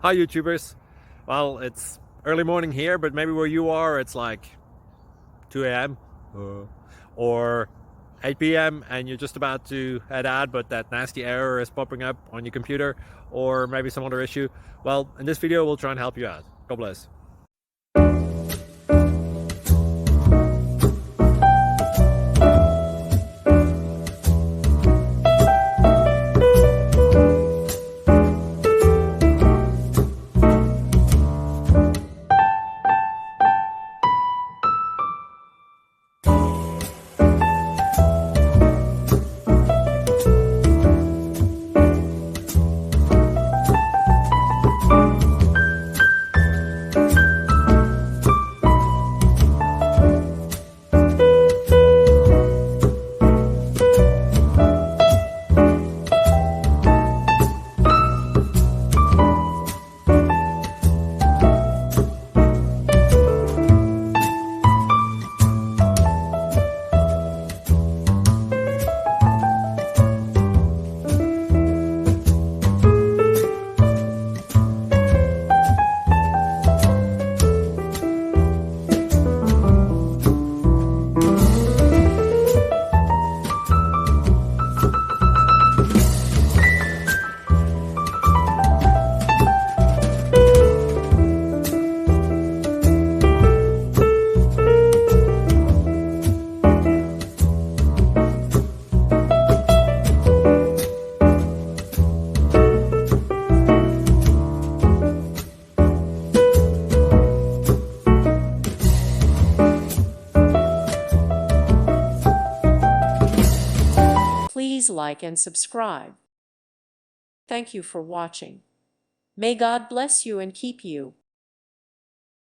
Hi YouTubers. Well, it's early morning here, but maybe where you are it's like 2 a.m. or 8 p.m. and you're just about to head out, but that nasty error is popping up on your computer, or maybe some other issue. Well, in this video we'll try and help you out. God bless. Please like and subscribe. Thank you for watching. May God bless you and keep you.